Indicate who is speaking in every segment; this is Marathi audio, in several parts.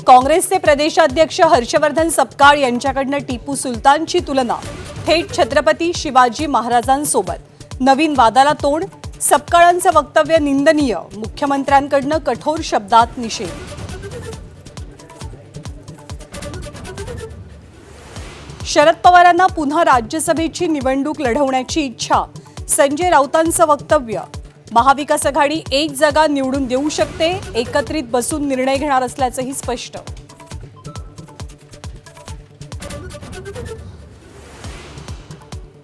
Speaker 1: काँग्रेसचे प्रदेशाध्यक्ष हर्षवर्धन सपकाळ यांच्याकडनं टिपू सुलतानची तुलना, थेट छत्रपती शिवाजी महाराजांसोबत, नवीन वादाला तोंड, सपकाळांचं वक्तव्य निंदनीय, मुख्यमंत्र्यांकडनं कठोर शब्दात निषेध। शरद पवारांना पुन्हा राज्यसभेची निवडणूक लढवण्याची इच्छा, संजय राऊतांचं वक्तव्य, महाविकास आघाडी एक जागा निवडून देऊ शकते, एकत्रित बसून निर्णय घेणार असल्याचंही स्पष्ट।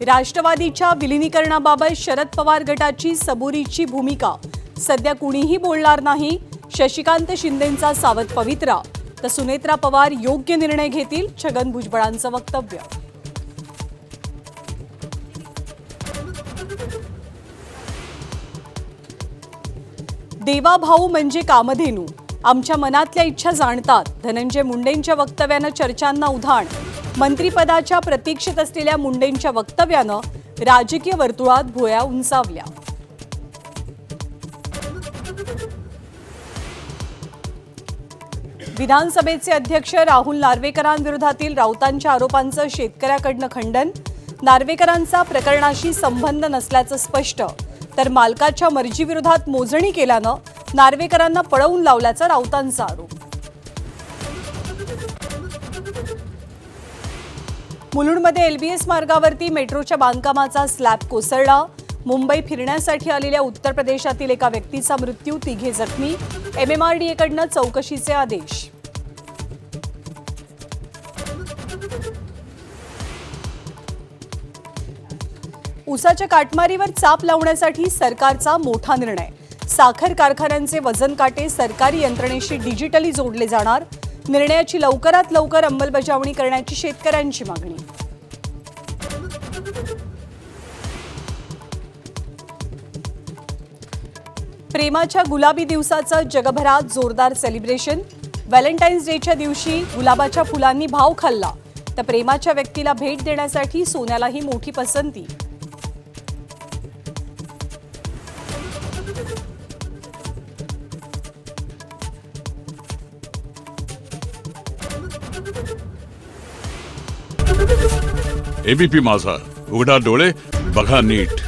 Speaker 1: राष्ट्रवादीच्या विलीनीकरणाबाबत शरद पवार गटाची सबुरीची भूमिका, सध्या कुणीही बोलणार नाही, शशिकांत शिंदेंचा सावध पवित्रा, तर सुनेत्रा पवार योग्य निर्णय घेतील, छगन भुजबळांचं वक्तव्य। देवा भाऊ म्हणजे कामधेनू, आमच्या मनातल्या इच्छा जाणतात, धनंजय मुंडेंच्या वक्तव्यानं चर्चांना उधाण, मंत्रिपदाच्या प्रतीक्षेत असलेल्या मुंडेंच्या वक्तव्यानं राजकीय वर्तुळात भुवया उंचावल्या। विधानसभेचे अध्यक्ष राहुल नार्वेकरांविरोधातील राऊतांच्या आरोपांचं शेतकऱ्याकडनं खंडन, नार्वेकरांचा प्रकरणाशी संबंध नसल्याचं स्पष्ट, तर मालकाच्या मर्जीविरोधात मोजणी केल्यानं नार्वेकरांना पळवून लावल्याचा राऊतांचा आरोप। मुलुंडमध्ये एलबीएस मार्गावरती मेट्रोच्या बांधकामाचा स्लॅब कोसळला, मुंबई फिरण्यासाठी आलेल्या उत्तर प्रदेशातील एका व्यक्तीचा मृत्यू, तिघे जखमी, एमएमआरडीएकडनं चौकशीचे आदेश। ऊसाच्या काटमारीवर चाप लावण्यासाठी सरकारचा मोठा निर्णय, साखर कारखान्यांचे वजन काटे सरकारी यंत्रणेशी डिजिटली जोडले जाणार, निर्णयाची लवकरात लवकर अंमलबजावणी करण्याची शेतकऱ्यांची मागणी। प्रेमाच्या गुलाबी दिवसाचं जगभरात जोरदार सेलिब्रेशन, व्हॅलेंटाईन्स डेच्या दिवशी गुलाबाच्या फुलांनी भाव खाल्ला, तर प्रेमाच्या व्यक्तीला भेट देण्यासाठी सोन्यालाही मोठी पसंती।
Speaker 2: एबीपी माझा, उघडा डोळे बघा नीट।